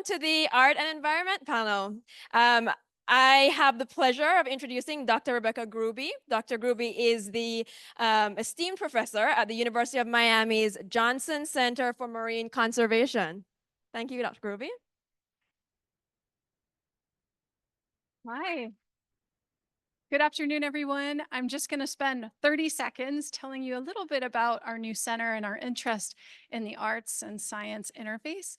welcome to the Art and Environment panel. I have the pleasure of introducing Dr. Rebecca Gruby. Dr. Gruby is the esteemed professor at the University of Miami's Johnson Center for Marine Conservation. Thank you, Dr. Gruby. Hi. Good afternoon, everyone. I'm just going to spend 30 seconds telling you a little bit about our new center and our interest in the arts and science interface.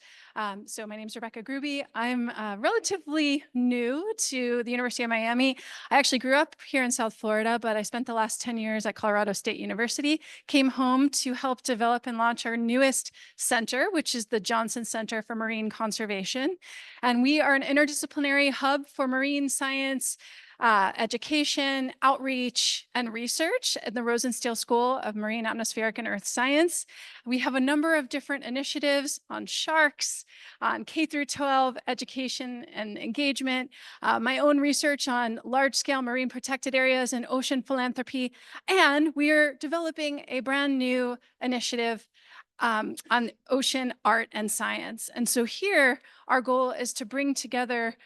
So my name is Rebecca Gruby. I'm relatively new to the University of Miami. I actually grew up here in South Florida, but I spent the last 10 years at Colorado State University, came home to help develop and launch our newest center, which is the Johnson Center for Marine Conservation. And we are an interdisciplinary hub for marine science, education, outreach, and research at the Rosenstiel School of Marine, Atmospheric, and Earth Science. We have a number of different initiatives on sharks, on K through 12 education and engagement, my own research on large-scale marine protected areas and ocean philanthropy, and we are developing a brand new initiative on ocean art and science. And so here, our goal is to bring together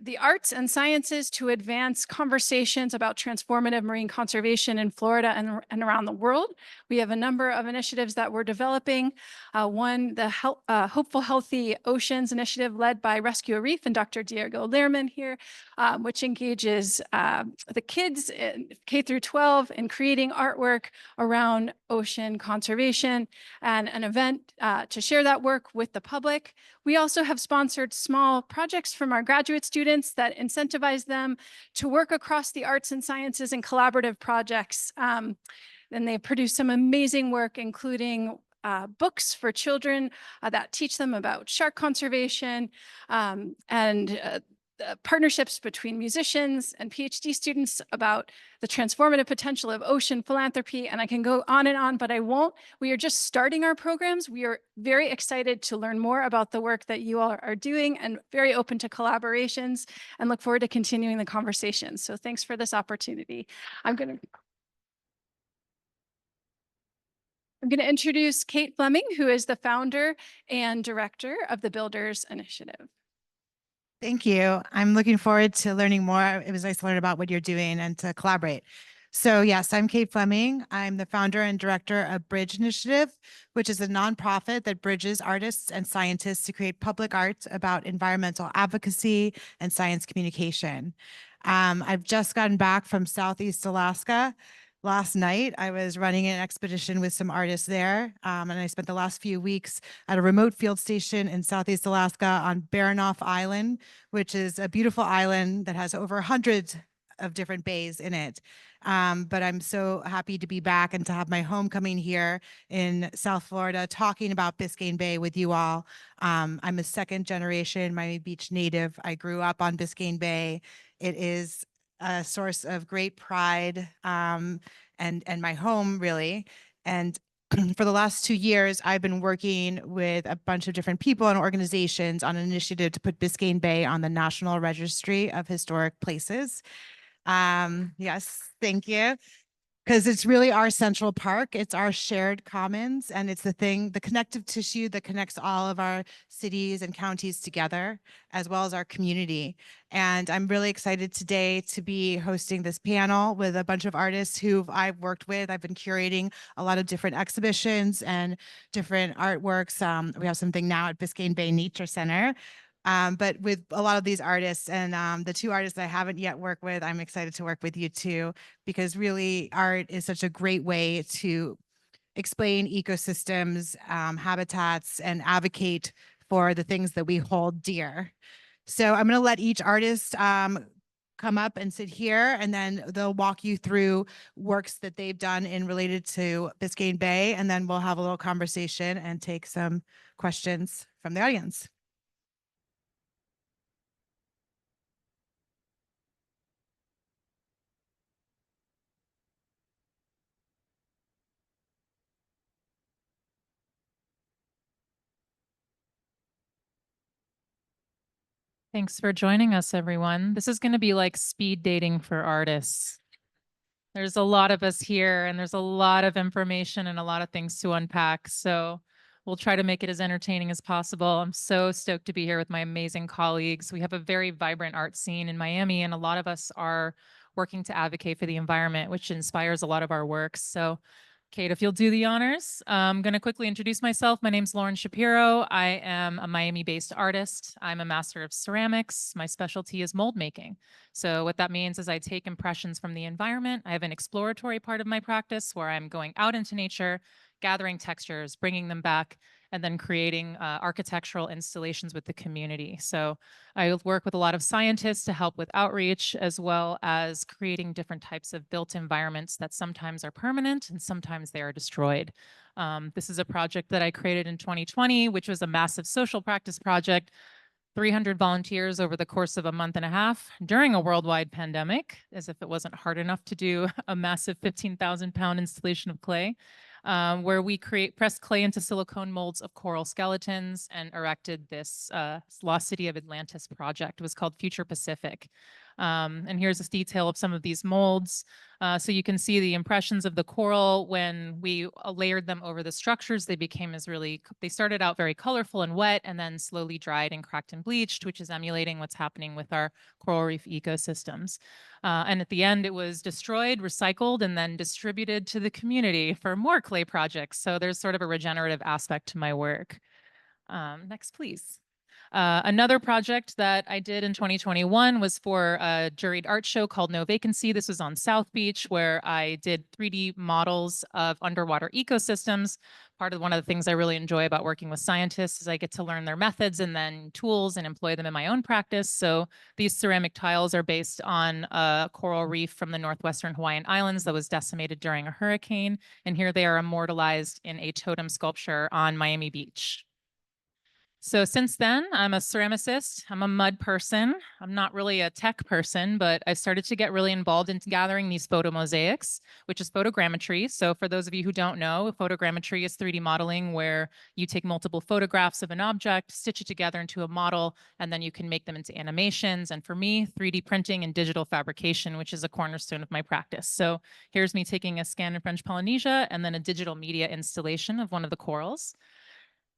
the arts and sciences to advance conversations about transformative marine conservation in Florida and around the world. We have a number of initiatives that we're developing. One, the Hopeful Healthy Oceans initiative led by Rescue a Reef and Dr. Diego Lehrman here, which engages the kids in K through 12 in creating artwork around ocean conservation and an event to share that work with the public. We also have sponsored small projects from our graduate students that incentivize them to work across the arts and sciences in collaborative projects. And they produce some amazing work, including books for children that teach them about shark conservation and partnerships between musicians and PhD students about the transformative potential of ocean philanthropy. And I can go on and on, but I won't. We are just starting our programs. We are very excited to learn more about the work that you all are doing and very open to collaborations and look forward to continuing the conversation. So thanks for this opportunity. I'm going to introduce Kate Fleming, who is the founder and director of the Builders Initiative. Thank you. I'm looking forward to learning more. It was nice to learn about what you're doing and to collaborate. So yes, I'm Kate Fleming. I'm the founder and director of Bridge Initiative, which is a nonprofit that bridges artists and scientists to create public art about environmental advocacy and science communication. I've just gotten back from Southeast Alaska. Last night, I was running an expedition with some artists there, and I spent the last few weeks at a remote field station in Southeast Alaska on Baranof Island, which is a beautiful island that has over 100 of different bays in it. But I'm so happy to be back and to have my homecoming here in South Florida, talking about Biscayne Bay with you all. I'm a second generation Miami Beach native. I grew up on Biscayne Bay. It is a source of great pride and my home, really. And for the last 2 years, I've been working with a bunch of different people and organizations on an initiative to put Biscayne Bay on the National Registry of Historic Places. Yes, thank you. Because it's really our central park. It's our shared commons, and it's the connective tissue that connects all of our cities and counties together, as well as our community. And I'm really excited today to be hosting this panel with a bunch of artists who I've worked with. I've been curating a lot of different exhibitions and different artworks. We have something now at Biscayne Bay Nature Center. But with a lot of these artists and the two artists I haven't yet worked with, I'm excited to work with you too, because really art is such a great way to explain ecosystems, habitats, and advocate for the things that we hold dear. So I'm going to let each artist come up and sit here, and then they'll walk you through works that they've done in related to Biscayne Bay, and then we'll have a little conversation and take some questions from the audience. Thanks for joining us, everyone. This is going to be like speed dating for artists. There's a lot of us here, and there's a lot of information and a lot of things to unpack. So We'll try to make it as entertaining as possible. I'm so stoked to be here with my amazing colleagues. We have a very vibrant art scene in Miami, and a lot of us are working to advocate for the environment, which inspires a lot of our work. So Kate, if you'll do the honors, I'm going to quickly introduce myself. My name's Lauren Shapiro. I am a Miami-based artist. I'm a master of ceramics. My specialty is mold making. So what that means is I take impressions from the environment. I have an exploratory part of my practice where I'm going out into nature, gathering textures, bringing them back, and then creating architectural installations with the community. So I work with a lot of scientists to help with outreach, as well as creating different types of built environments that sometimes are permanent and sometimes they are destroyed. This is a project that I created in 2020, which was a massive social practice project, 300 volunteers over the course of a month and a half during a worldwide pandemic, as if it wasn't hard enough to do a massive 15,000-pound installation of clay. Where we pressed clay into silicone molds of coral skeletons and erected this Lost City of Atlantis project. It was called Future Pacific. And here's a detail of some of these molds. So you can see the impressions of the coral when we layered them over the structures. They started out very colorful and wet and then slowly dried and cracked and bleached, which is emulating what's happening with our coral reef ecosystems. And at the end, it was destroyed, recycled, and then distributed to the community for more clay projects. So there's sort of a regenerative aspect to my work. Next, please. Another project that I did in 2021 was for a juried art show called No Vacancy. This was on South Beach, where I did 3D models of underwater ecosystems. One of the things I really enjoy about working with scientists is I get to learn their methods and then tools and employ them in my own practice. So these ceramic tiles are based on a coral reef from the northwestern Hawaiian Islands that was decimated during a hurricane. And here they are immortalized in a totem sculpture on Miami Beach. So since then, I'm a ceramicist. I'm a mud person. I'm not really a tech person, but I started to get really involved in gathering these photomosaics, which is photogrammetry. So for those of you who don't know, photogrammetry is 3D modeling where you take multiple photographs of an object, stitch it together into a model, and then you can make them into animations. And for me, 3D printing and digital fabrication, which is a cornerstone of my practice. So here's me taking a scan in French Polynesia and then a digital media installation of one of the corals.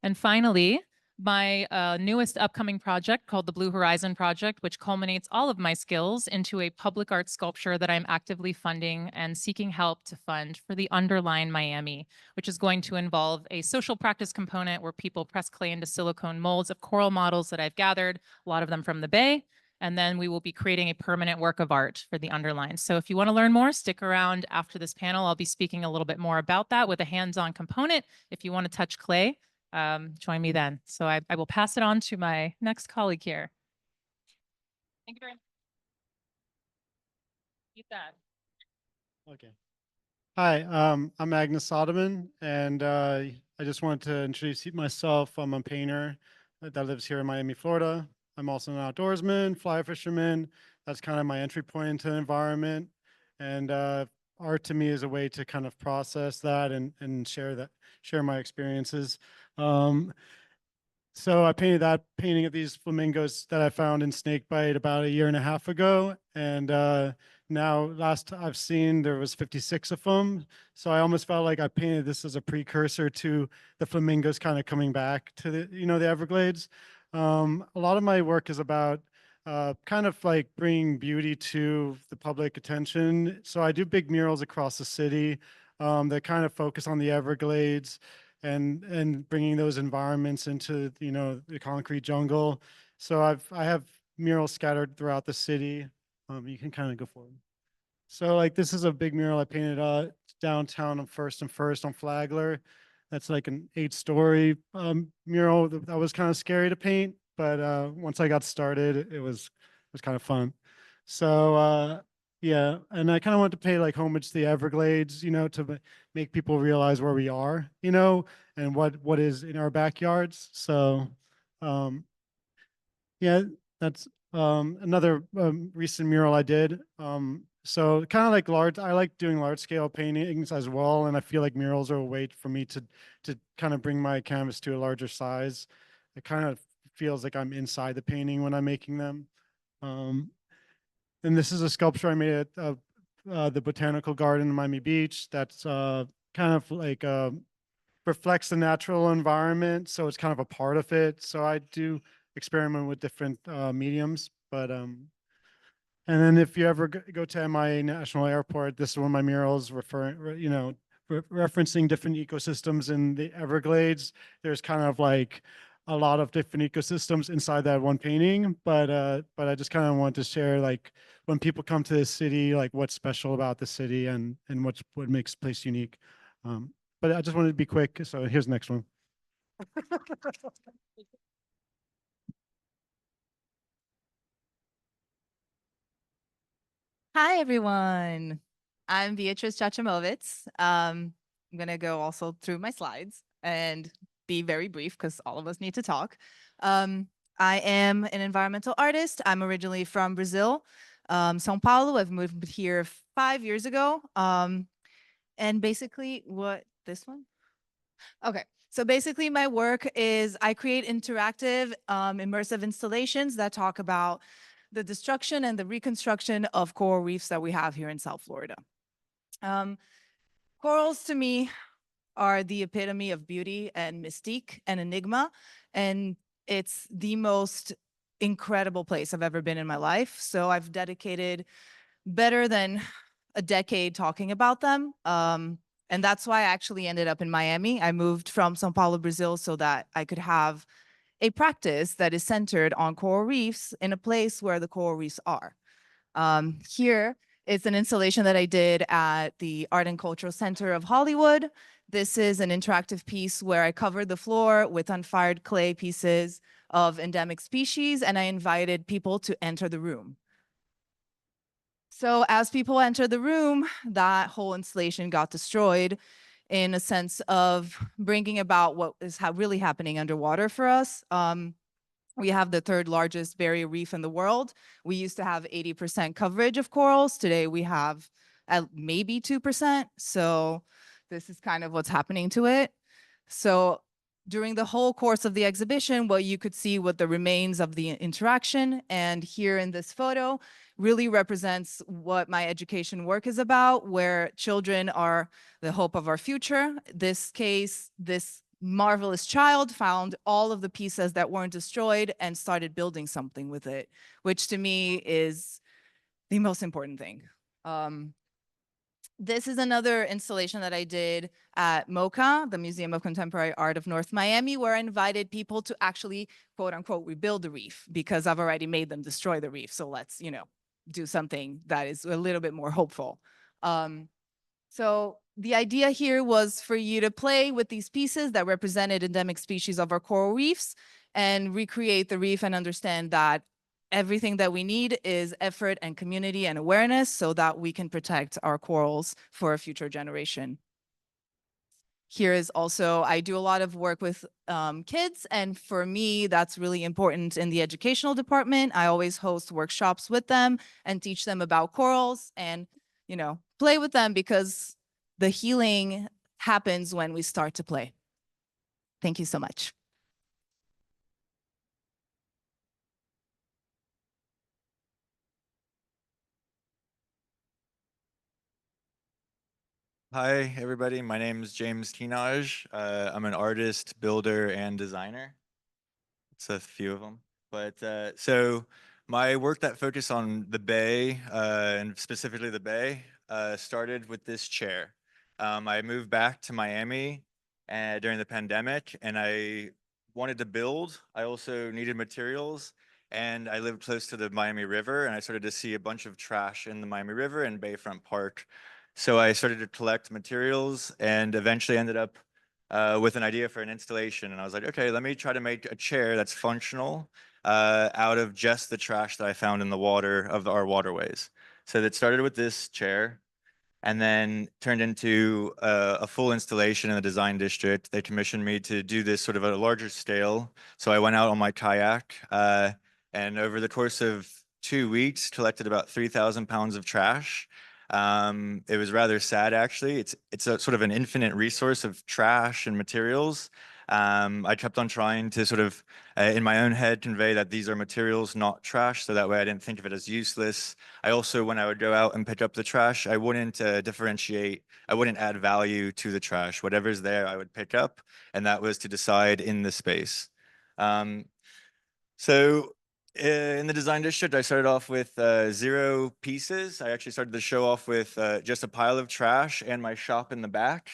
And finally, my newest upcoming project called the Blue Horizon Project, which culminates all of my skills into a public art sculpture that I'm actively funding and seeking help to fund for the Underline Miami, which is going to involve a social practice component where people press clay into silicone molds of coral models that I've gathered, a lot of them from the Bay. And then we will be creating a permanent work of art for the Underline. So if you want to learn more, stick around after this panel. I'll be speaking a little bit more about that with a hands-on component. If you want to touch clay, join me then. So I will pass it on to my next colleague here. Thank you very much. Keep that. Okay. Hi, I'm Agnes Soderman, and I just wanted to introduce myself. I'm a painter that lives here in Miami, Florida. I'm also an outdoorsman, fly fisherman. That's kind of my entry point into the environment. And art to me is a way to kind of process that and share my experiences. So I painted that painting of these flamingos that I found in Snakebite about a year and a half ago. And now last I've seen there was 56 of them. So I almost felt like I painted this as a precursor to the flamingos kind of coming back to the Everglades. A lot of my work is about kind of like bringing beauty to the public attention. So I do big murals across the city that kind of focus on the Everglades and bringing those environments into the concrete jungle. So I have murals scattered throughout the city. You can kind of go forward. So like this is a big mural I painted downtown on First and First on Flagler. That's like an 8-story mural that was kind of scary to paint, but once I got started, it was kind of fun. So yeah, and I kind of want to pay like homage to the Everglades, to make people realize where we are, and what is in our backyards. So yeah, that's another recent mural I did. So kind of like I like doing large scale paintings as well, and I feel like murals are a way for me to kind of bring my canvas to a larger size. It kind of feels like I'm inside the painting when I'm making them. And this is a sculpture I made at the Botanical Garden in Miami Beach. That's kind of like reflects the natural environment, so it's kind of a part of it. So I do experiment with different mediums, but and then if you ever go to MIA National Airport, this is one of my murals referring, referencing different ecosystems in the Everglades. There's kind of like a lot of different ecosystems inside that one painting, but I just kind of want to share, like, when people come to this city, like what's special about the city and what makes the place unique. But I just wanted to be quick, so here's the next one. Hi, everyone. I'm Beatrice Chachamovitz. I'm going to go also through my slides and be very brief because all of us need to talk. I am an environmental artist. I'm originally from Brazil, São Paulo. I've moved here 5 years ago. And basically this one? Okay. So basically my work is I create interactive, immersive installations that talk about the destruction and the reconstruction of coral reefs that we have here in South Florida. Corals to me are the epitome of beauty and mystique and enigma, and it's the most incredible place I've ever been in my life. So I've dedicated better than a decade talking about them. And that's why I actually ended up in Miami. I moved from Sao Paulo, Brazil, so that I could have a practice that is centered on coral reefs in a place where the coral reefs are. Here is an installation that I did at the Art and Cultural Center of Hollywood. This is an interactive piece where I covered the floor with unfired clay pieces of endemic species, and I invited people to enter the room. So as people enter the room, that whole installation got destroyed in a sense of bringing about what is really happening underwater for us. We have the third largest barrier reef in the world. We used to have 80% coverage of corals. Today we have maybe 2%. So this is kind of what's happening to it. So during the whole course of the exhibition, what you could see what the remains of the interaction, and here in this photo really represents what my education work is about, where children are the hope of our future. This case, this marvelous child found all of the pieces that weren't destroyed and started building something with it, which to me is the most important thing. This is another installation that I did at MoCA, the Museum of Contemporary Art of North Miami, where I invited people to actually, quote unquote, rebuild the reef, because I've already made them destroy the reef. So let's, do something that is a little bit more hopeful. So the idea here was for you to play with these pieces that represented endemic species of our coral reefs and recreate the reef and understand that everything that we need is effort and community and awareness so that we can protect our corals for a future generation. Here is also, I do a lot of work with kids, and for me, that's really important in the educational department. I always host workshops with them and teach them about corals and, play with them, because the healing happens when we start to play. Thank you so much. Hi, everybody. My name is James Tinaj. I'm an artist, builder, and designer. It's a few of them. But so my work that focused on the Bay, and specifically the Bay, started with this chair. I moved back to Miami during the pandemic, and I wanted to build. I also needed materials, and I lived close to the Miami River, and I started to see a bunch of trash in the Miami River and Bayfront Park. So I started to collect materials and eventually ended up with an idea for an installation. And I was like, okay, let me try to make a chair that's functional out of just the trash that I found in the water of our waterways. So that started with this chair and then turned into a full installation in the design district. They commissioned me to do this sort of at a larger scale. So I went out on my kayak and over the course of 2 weeks collected about 3,000 pounds of trash. It was rather sad, actually. It's a sort of an infinite resource of trash and materials. I kept on trying to sort of, in my own head, convey that these are materials, not trash, so that way I didn't think of it as useless. I also, when I would go out and pick up the trash, I wouldn't differentiate, I wouldn't add value to the trash. Whatever's there, I would pick up, and that was to decide in the space. So in the design district, I started off with 0 pieces. I actually started the show off with just a pile of trash and my shop in the back,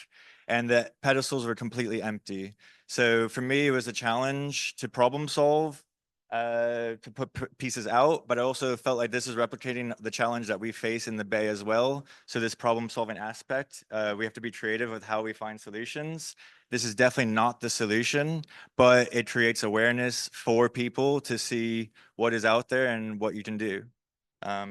and the pedestals were completely empty. So for me, it was a challenge to problem solve, to put pieces out, but I also felt like this is replicating the challenge that we face in the Bay as well. So this problem solving aspect, we have to be creative with how we find solutions. This is definitely not the solution, but it creates awareness for people to see what is out there and what you can do.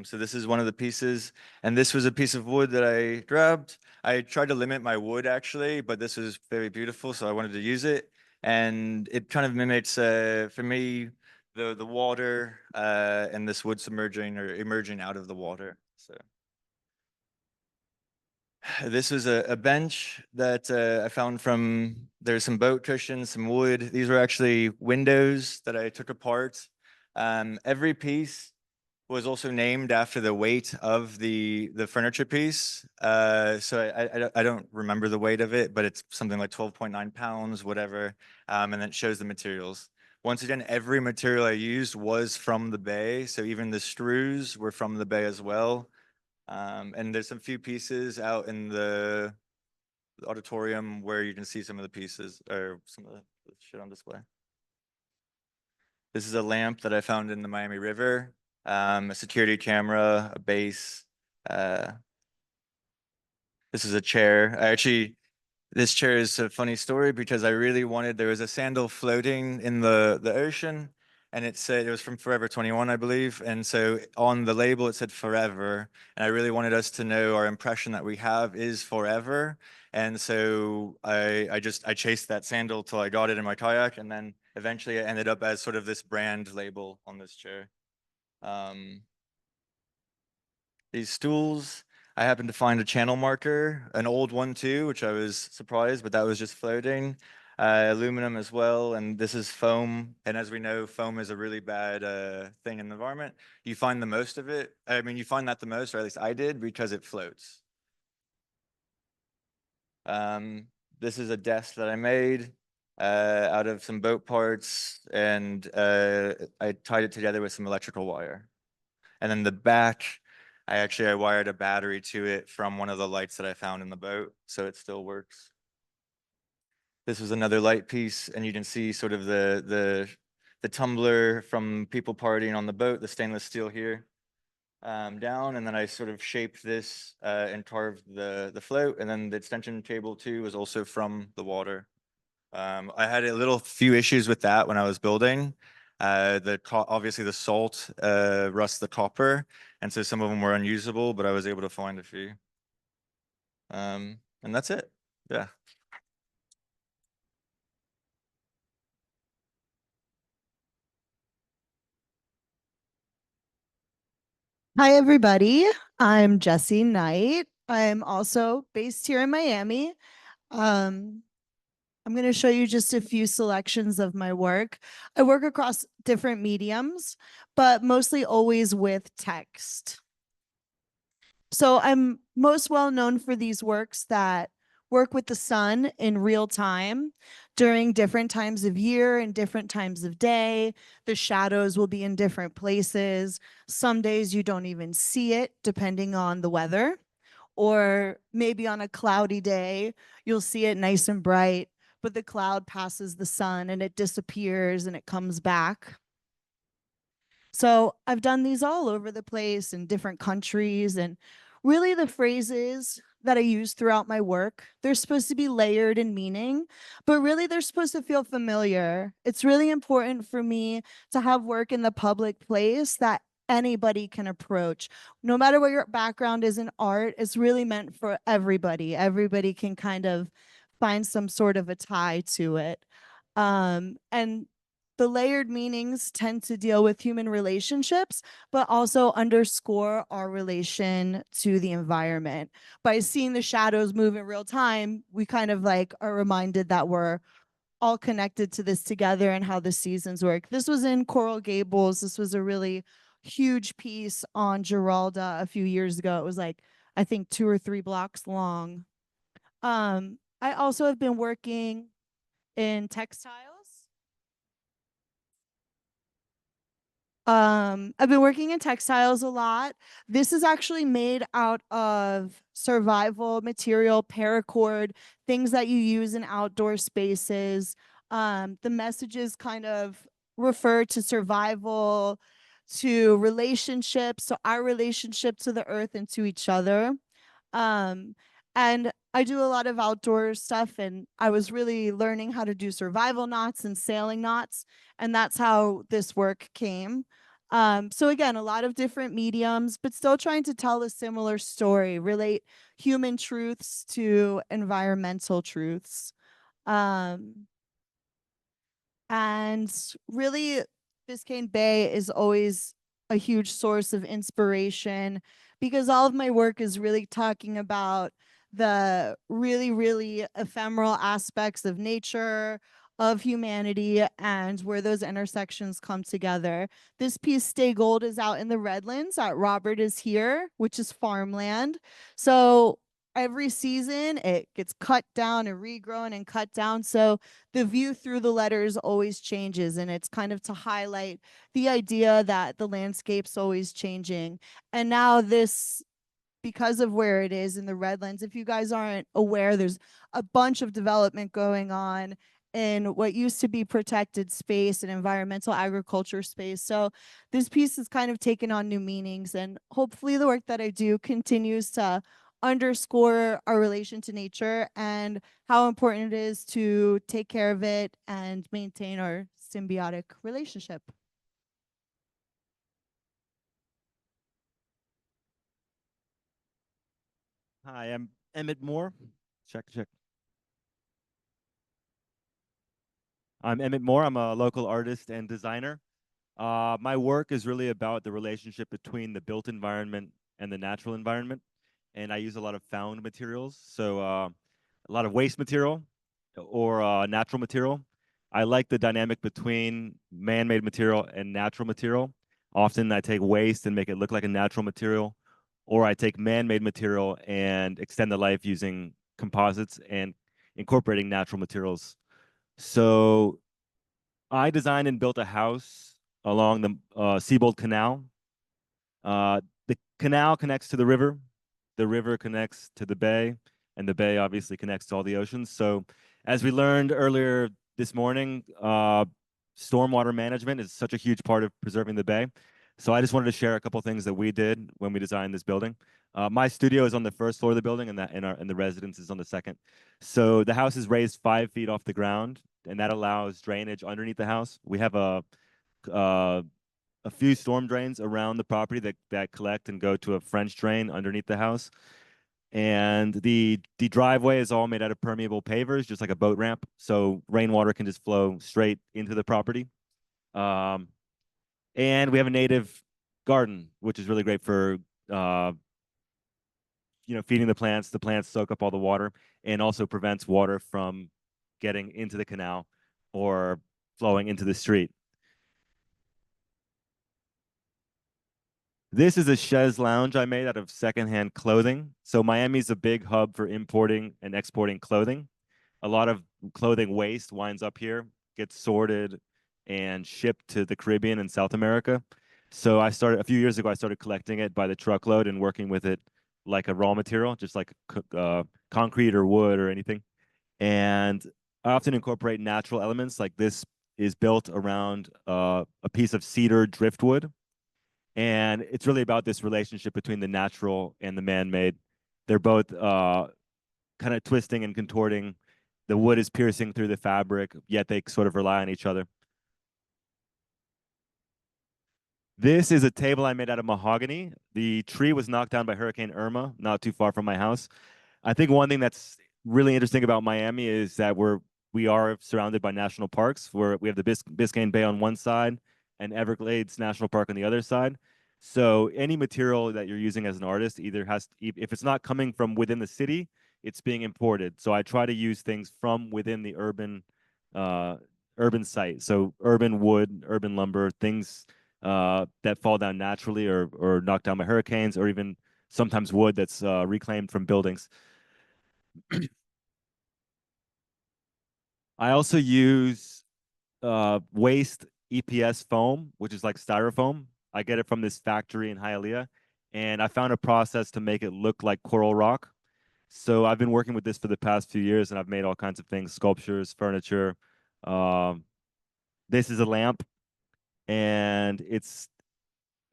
So this is one of the pieces, and this was a piece of wood that I grabbed. I tried to limit my wood actually, but this was very beautiful, so I wanted to use it. And it kind of mimics, for me, the water and this wood submerging or emerging out of the water. So this was a bench that I found from, there's some boat cushions, some wood. These were actually windows that I took apart. Every piece was also named after the weight of the furniture piece. So I don't remember the weight of it, but it's something like 12.9 pounds, whatever. And then it shows the materials. Once again, every material I used was from the Bay. So even the screws were from the Bay as well. And there's some few pieces out in the auditorium where you can see some of the pieces or some of the shit on display. This is a lamp that I found in the Miami River, a security camera, a base. This is a chair. This chair is a funny story because I really wanted, there was a sandal floating in the ocean, and it said, it was from Forever 21, I believe. And so on the label, it said forever. And I really wanted us to know our impression that we have is forever. And so I chased that sandal till I got it in my kayak. And then eventually it ended up as sort of this brand label on this chair. These stools, I happened to find a channel marker, an old one too, which I was surprised, but that was just floating. Aluminum as well, and this is foam. And as we know, foam is a really bad thing in the environment. You find the most of it. I mean, you find that the most, or at least I did, because it floats. This is a desk that I made out of some boat parts, and I tied it together with some electrical wire. And then the back, I wired a battery to it from one of the lights that I found in the boat, so it still works. This was another light piece, and you can see sort of the tumbler from people partying on the boat, the stainless steel here, down, and then I sort of shaped this and carved the float, and then the extension cable too was also from the water. I had a few issues with that when I was building. Obviously the salt rusts the copper, and so some of them were unusable, but I was able to find a few. And that's it. Yeah. Hi, everybody. I'm Jessie Knight. I'm also based here in Miami. I'm going to show you just a few selections of my work. I work across different mediums, but mostly always with text. So I'm most well known for these works that work with the sun in real time during different times of year and different times of day. The shadows will be in different places. Some days you don't even see it depending on the weather, or maybe on a cloudy day, you'll see it nice and bright, but the cloud passes the sun and it disappears and it comes back. So I've done these all over the place in different countries, and really the phrases that I use throughout my work, they're supposed to be layered in meaning, but really they're supposed to feel familiar. It's really important for me to have work in the public place that anybody can approach. No matter what your background is in art, it's really meant for everybody. Everybody can kind of find some sort of a tie to it. And the layered meanings tend to deal with human relationships, but also underscore our relation to the environment. By seeing the shadows move in real time, we kind of like are reminded that we're all connected to this together and how the seasons work. This was in Coral Gables. This was a really huge piece on Giralda a few years ago. It was like, I think 2 or 3 blocks long. I also have been working in textiles. I've been working in textiles a lot. This is actually made out of survival material, paracord, things that you use in outdoor spaces. The messages kind of refer to survival, to relationships, so our relationship to the earth and to each other. And I do a lot of outdoor stuff, and I was really learning how to do survival knots and sailing knots, and that's how this work came. So again, a lot of different mediums, but still trying to tell a similar story, relate human truths to environmental truths. And really, Biscayne Bay is always a huge source of inspiration because all of my work is really talking about the really, really ephemeral aspects of nature, of humanity, and where those intersections come together. This piece, Stay Gold, is out in the Redlands at Robert is Here, which is farmland. So every season it gets cut down and regrown and cut down. So the view through the letters always changes, and it's kind of to highlight the idea that the landscape's always changing. And now this, because of where it is in the Redlands, if you guys aren't aware, there's a bunch of development going on in what used to be protected space and environmental agriculture space. So this piece has kind of taken on new meanings, and hopefully the work that I do continues to underscore our relation to nature and how important it is to take care of it and maintain our symbiotic relationship. Hi, I'm Emmett Moore. Check, check. I'm Emmett Moore. I'm a local artist and designer. My work is really about the relationship between the built environment and the natural environment. And I use a lot of found materials. So a lot of waste material or natural material. I like the dynamic between man-made material and natural material. Often I take waste and make it look like a natural material, or I take man-made material and extend the life using composites and incorporating natural materials. So I designed and built a house along the Seabold Canal. The canal connects to the river connects to the bay, and the bay obviously connects to all the oceans. So as we learned earlier this morning, stormwater management is such a huge part of preserving the bay. So I just wanted to share a couple of things that we did when we designed this building. My studio is on the first floor of the building, and the residence is on the second. So the house is raised 5 feet off the ground, and that allows drainage underneath the house. We have a few storm drains around the property that collect and go to a French drain underneath the house. And the driveway is all made out of permeable pavers, just like a boat ramp. So rainwater can just flow straight into the property. And we have a native garden, which is really great for feeding the plants. The plants soak up all the water and also prevents water from getting into the canal or flowing into the street. This is a chaise lounge I made out of secondhand clothing. So Miami's a big hub for importing and exporting clothing. A lot of clothing waste winds up here, gets sorted and shipped to the Caribbean and South America. So a few years ago, I started collecting it by the truckload and working with it like a raw material, just like concrete or wood or anything. And I often incorporate natural elements, like this is built around a piece of cedar driftwood. And it's really about this relationship between the natural and the man-made. They're both kind of twisting and contorting. The wood is piercing through the fabric, yet they sort of rely on each other. This is a table I made out of mahogany. The tree was knocked down by Hurricane Irma, not too far from my house. I think one thing that's really interesting about Miami is that we are surrounded by national parks. We have the Biscayne Bay on one side and Everglades National Park on the other side. So any material that you're using as an artist either if it's not coming from within the city, it's being imported. So I try to use things from within the urban urban site. So urban wood, urban lumber, things that fall down naturally or knocked down by hurricanes, or even sometimes wood that's reclaimed from buildings. I also use waste EPS foam, which is like styrofoam. I get it from this factory in Hialeah, and I found a process to make it look like coral rock. So I've been working with this for the past few years, and I've made all kinds of things: sculptures, furniture. Um, this is a lamp, and it's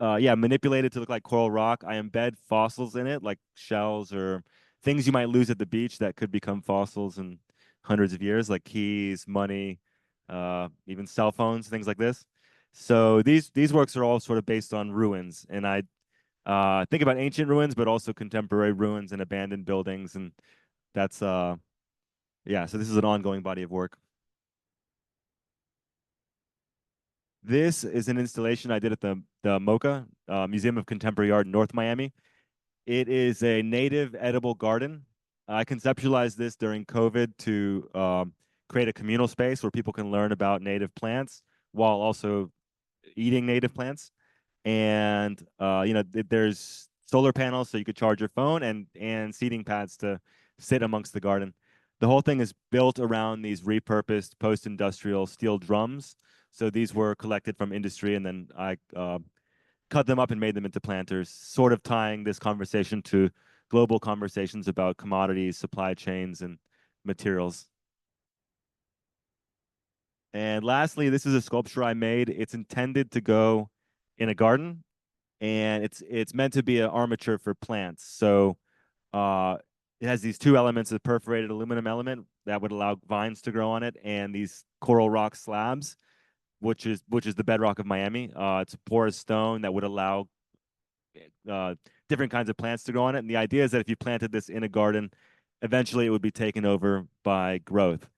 yeah, manipulated to look like coral rock. I embed fossils in it, like shells or things you might lose at the beach that could become fossils in hundreds of years, like keys, money, even cell phones, things like this. So these works are all sort of based on ruins, and I think about ancient ruins, but also contemporary ruins and abandoned buildings, and that's yeah. So this is an ongoing body of work. This is an installation I did at the MoCA, Museum of Contemporary Art in North Miami. It is a native edible garden. I conceptualized this during COVID to create a communal space where people can learn about native plants while also eating native plants. And you know, there's solar panels so you could charge your phone, and seating pads to sit amongst the garden. The whole thing is built around these repurposed post-industrial steel drums. So these were collected from industry, and then I cut them up and made them into planters, sort of tying this conversation to global conversations about commodities, supply chains, and materials. And lastly, this is a sculpture I made. It's intended to go in a garden, and it's meant to be an armature for plants. So it has these two elements: a perforated aluminum element that would allow vines to grow on it, and these coral rock slabs, which is the bedrock of Miami. It's a porous stone that would allow different kinds of plants to grow on it. And the idea is that if you planted this in a garden, eventually it would be taken over by growth.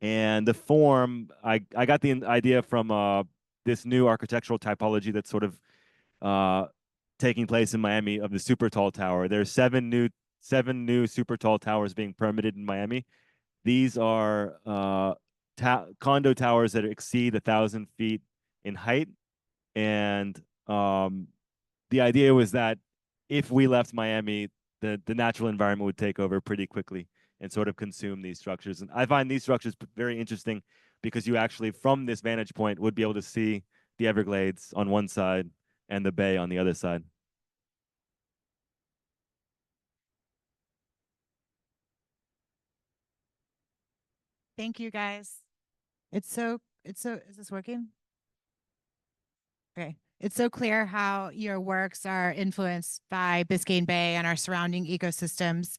And the form, I got the idea from this new architectural typology that's sort of taking place in Miami of the super tall tower. There's seven new super tall towers being permitted in Miami. These are condo towers that exceed 1,000 feet in height. And the idea was that if we left Miami, the natural environment would take over pretty quickly and sort of consume these structures. And I find these structures very interesting because you actually, from this vantage point, would be able to see the Everglades on one side and the bay on the other side. Thank you, guys. Is this working? Okay. It's so clear how your works are influenced by Biscayne Bay and our surrounding ecosystems.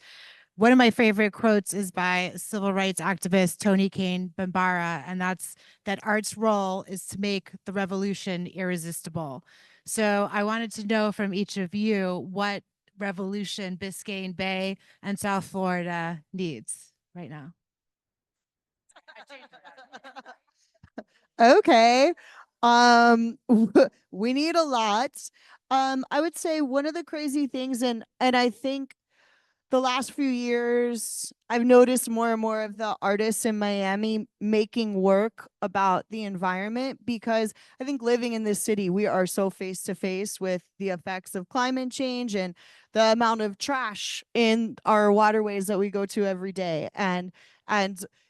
One of my favorite quotes is by civil rights activist Tony Kane Bambara, and that's that art's role is to make the revolution irresistible. So I wanted to know from each of you what revolution Biscayne Bay and South Florida needs right now. Okay. We need a lot. I would say one of the crazy things, and I think the last few years, I've noticed more and more of the artists in Miami making work about the environment, because I think living in this city, we are so face to face with the effects of climate change and the amount of trash in our waterways that we go to every day. And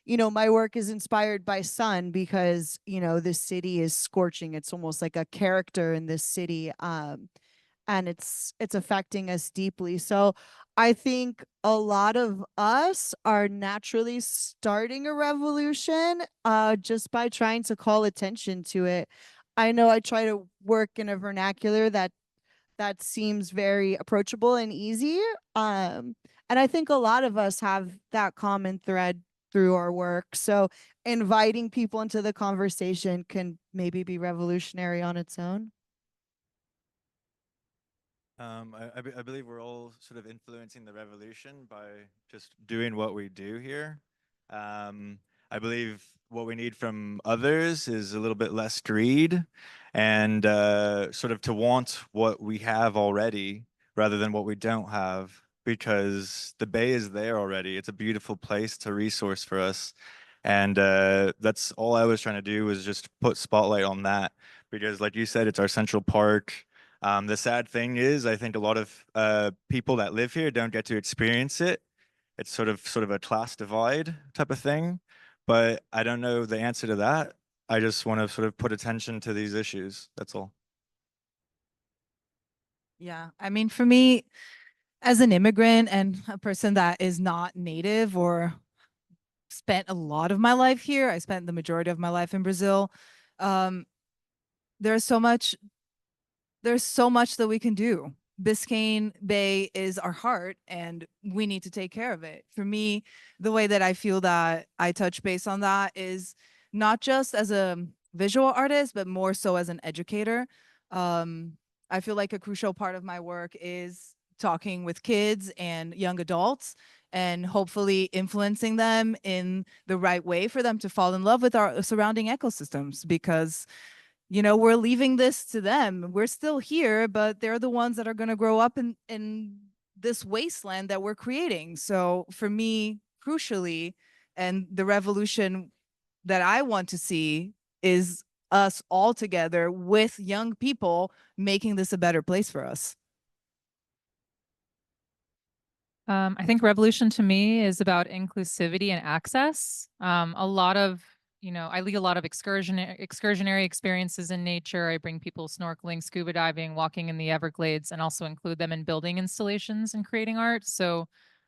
you know, my work is inspired by sun, because you know, this city is scorching. It's almost like a character in this city. And it's affecting us deeply. So I think a lot of us are naturally starting a revolution just by trying to call attention to it. I know I try to work in a vernacular that seems very approachable and easy. And I think a lot of us have that common thread through our work. So inviting people into the conversation can maybe be revolutionary on its own. I believe we're all sort of influencing the revolution by just doing what we do here. I believe what we need from others is a little bit less greed and sort of to want what we have already rather than what we don't have, because the bay is there already. It's a beautiful place, it's a resource for us. And that's all I was trying to do, was just put spotlight on that, because like you said, it's our central park. The sad thing is, I think a lot of people that live here don't get to experience it. It's sort of a class divide type of thing, but I don't know the answer to that. I just want to sort of put attention to these issues. That's all. Yeah, I mean, for me, as an immigrant and a person that is not native or spent a lot of my life here, I spent the majority of my life in Brazil. Um, there's so much that we can do. Biscayne Bay is our heart and we need to take care of it. For me, the way that I feel that I touch base on that is not just as a visual artist, but more so as an educator. I feel like a crucial part of my work is talking with kids and young adults and hopefully influencing them in the right way for them to fall in love with our surrounding ecosystems, because we're leaving this to them. We're still here, but they're the ones that are going to grow up in this wasteland that we're creating. So for me, crucially, and the revolution that I want to see is us all together with young people making this a better place for us. I think revolution to me is about inclusivity and access. A lot of, I lead a lot of excursionary experiences in nature. I bring people snorkeling, scuba diving, walking in the Everglades, and also include them in building installations and creating art. So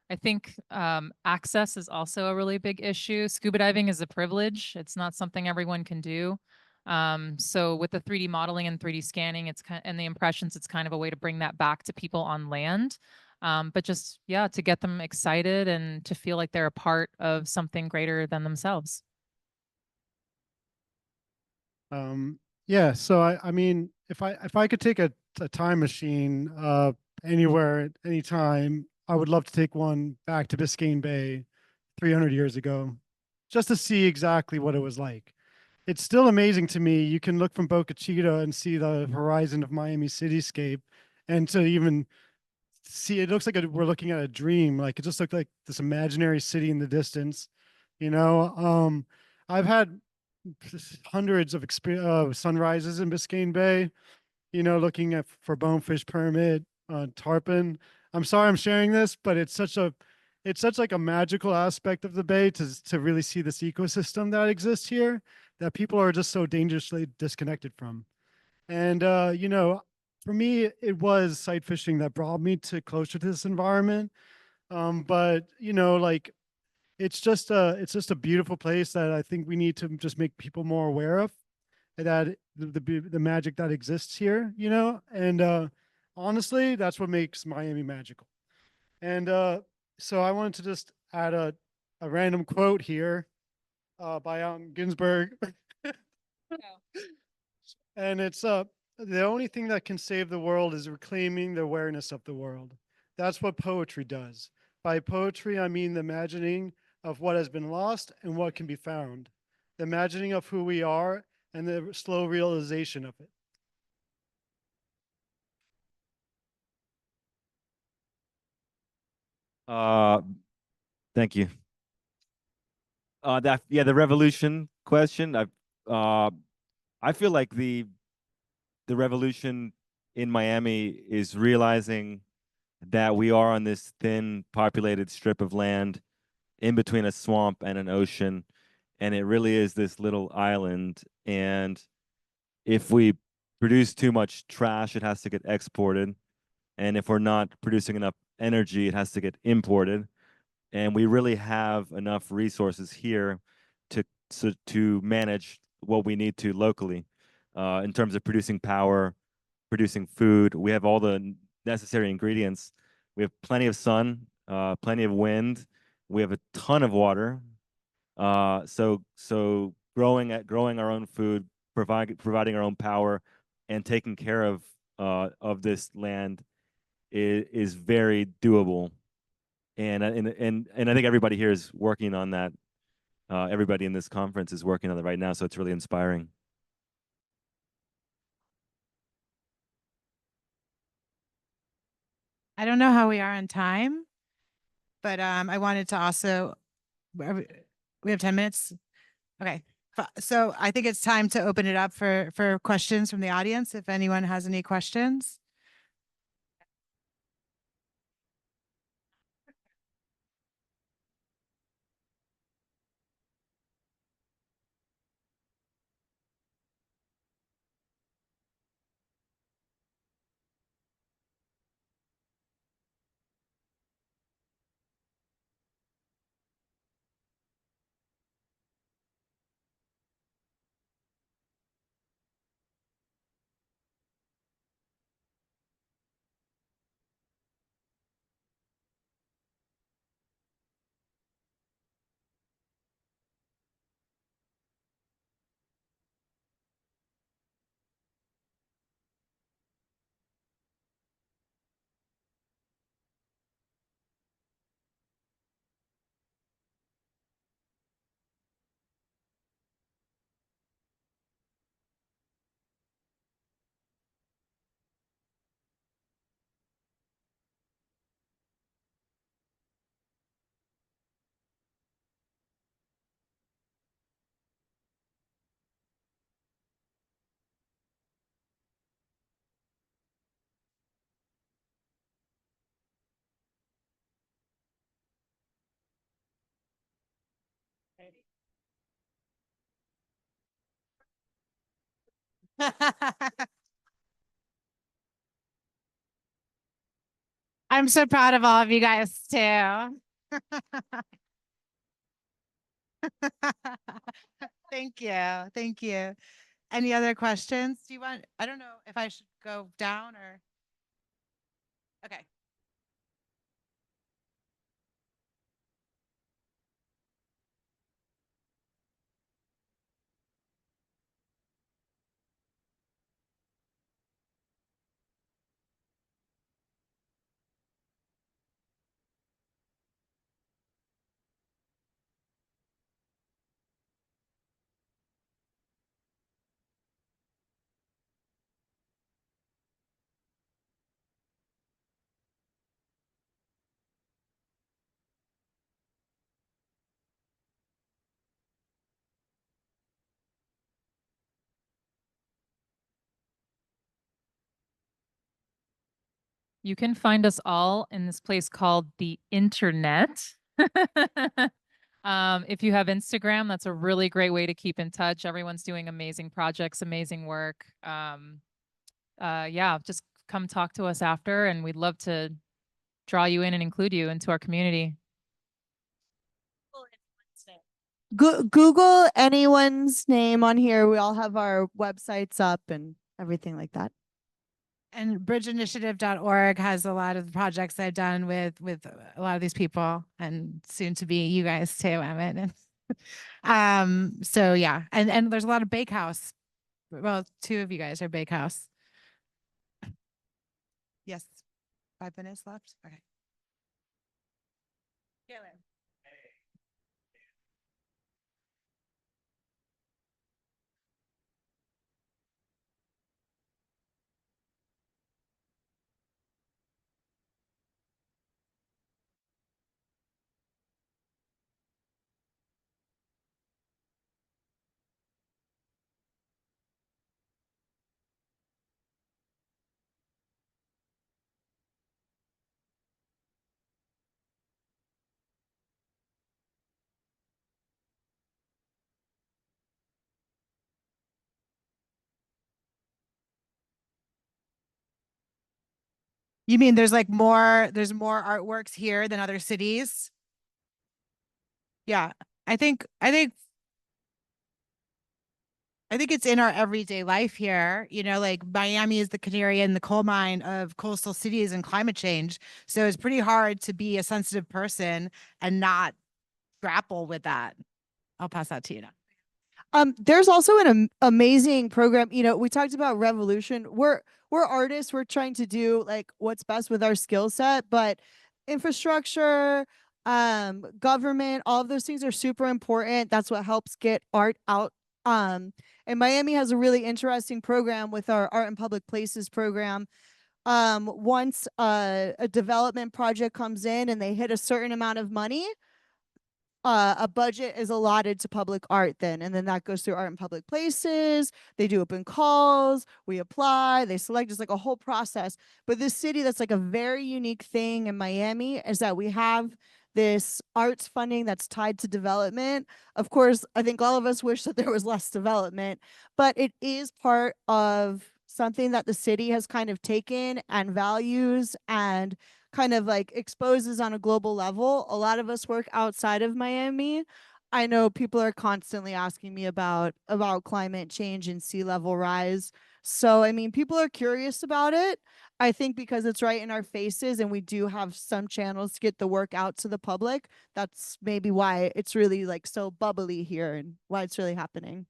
I think access is also a really big issue. Scuba diving is a privilege. It's not something everyone can do. So with the 3D modeling and 3D scanning, and the impressions, it's kind of a way to bring that back to people on land. But just, yeah, to get them excited and to feel like they're a part of something greater than themselves. Yeah, so I mean, if I could take a time machine anywhere at any time, I would love to take one back to Biscayne Bay 300 years ago, just to see exactly what it was like. It's still amazing to me. You can look from Boca Chica and see the horizon of Miami cityscape, and to even see, it looks like we're looking at a dream. Like, it just looked like this imaginary city in the distance. You know, I've had hundreds of sunrises in Biscayne Bay. Looking at for bonefish permit, tarpon. I'm sorry I'm sharing this, but it's such like a magical aspect of the bay to really see this ecosystem that exists here that people are just so dangerously disconnected from. And for me, it was sight fishing that brought me to closer to this environment. But like, it's just a beautiful place that I think we need to just make people more aware of, that the magic that exists here, and honestly, that's what makes Miami magical. And so I wanted to just add a random quote here by Allen Ginsberg. And it's the only thing that can save the world is reclaiming the awareness of the world. That's what poetry does. By poetry, I mean the imagining of what has been lost and what can be found, the imagining of who we are and the slow realization of it. Thank you. The revolution question. I feel like the revolution in Miami is realizing that we are on this thin populated strip of land in between a swamp and an ocean, and it really is this little island. And if we produce too much trash, it has to get exported, and if we're not producing enough energy, it has to get imported. And we really have enough resources here to manage what we need to locally, in terms of producing power, producing food. We have all the necessary ingredients. We have plenty of sun, plenty of wind. We have a ton of water. So growing our own food, providing our own power, and taking care of this land is very doable. And I think everybody here is working on that. Everybody in this conference is working on it right now, so it's really inspiring. I don't know how we are on time, but I wanted to also, we have 10 minutes. Okay. So I think it's time to open it up for questions from the audience. If anyone has any questions. I'm so proud of all of you guys too. Thank you. Thank you. Any other questions? Do you want, I don't know if I should go down or. Okay. You can find us all in this place called the internet. If you have Instagram, that's a really great way to keep in touch. Everyone's doing amazing projects, amazing work. Yeah, just come talk to us after, and we'd love to draw you in and include you into our community. Google anyone's name on here. We all have our websites up and everything like that. And bridgeinitiative.org has a lot of the projects I've done with a lot of these people, and soon to be you guys too, Emmett. And so yeah, and there's a lot of Bakehouse. Well, two of you guys are Bakehouse. Yes, 5 minutes left. Okay. Caleb. You mean there's there's more artworks here than other cities? Yeah, I think it's in our everyday life here. You know, like Miami is the canary in the coal mine of coastal cities and climate change. So it's pretty hard to be a sensitive person and not grapple with that. I'll pass that to you now. There's also an amazing program. You know, we talked about revolution. We're artists. We're trying to do like what's best with our skill set, but infrastructure, government, all of those things are super important. That's what helps get art out. And Miami has a really interesting program with our Art in Public Places program. Once a development project comes in and they hit a certain amount of money, a budget is allotted to public art then, and then that goes through art in public places. They do open calls, we apply, they select, it's like a whole process. But this city, that's like a very unique thing in Miami, is that we have this arts funding that's tied to development. Of course, I think all of us wish that there was less development, but it is part of something that the city has kind of taken and values and kind of like exposes on a global level. A lot of us work outside of Miami. I know people are constantly asking me about climate change and sea level rise. So I mean, people are curious about it. I think because it's right in our faces and we do have some channels to get the work out to the public. That's maybe why it's really like so bubbly here and why it's really happening.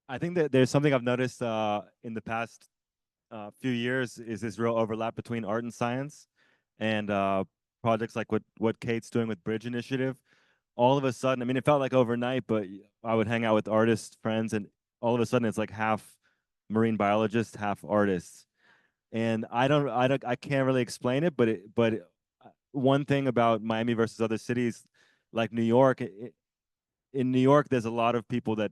I think that there's something I've noticed in the past few years is this real overlap between art and science, and projects like what Kate's doing with Bridge Initiative. All of a sudden, I mean, it felt like overnight, but I would hang out with artist friends, and all of a sudden, it's like half marine biologists, half artists. And I can't really explain it, but one thing about Miami versus other cities, like New York, in New York, there's a lot of people that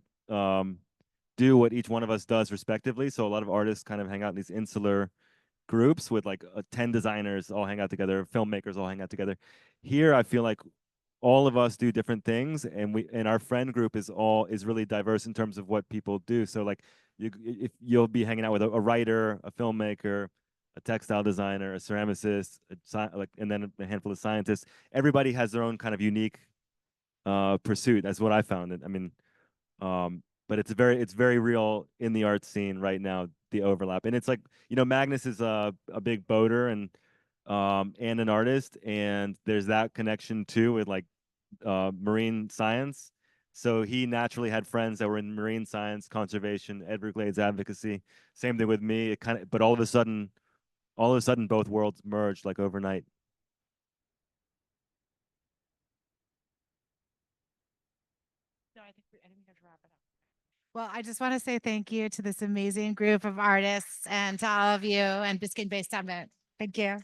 do what each one of us does respectively. So a lot of artists kind of hang out in these insular groups with like 10 designers all hang out together, filmmakers all hang out together. Here, I feel like all of us do different things, and our friend group is really diverse in terms of what people do. So like if you'll be hanging out with a writer, a filmmaker, a textile designer, a ceramicist, and then a handful of scientists. Everybody has their own kind of unique pursuit. That's what I found. I mean, but it's very real in the art scene right now, the overlap. And it's like, Magnus is a big boater and an artist, and there's that connection too with like marine science. So he naturally had friends that were in marine science, conservation, Everglades advocacy. Same thing with me. It kind of, but all of a sudden, both worlds merged like overnight. No, I think we have to wrap it up. Well, I just want to say thank you to this amazing group of artists and to all of you and Biscayne Bay Summit. Thank you.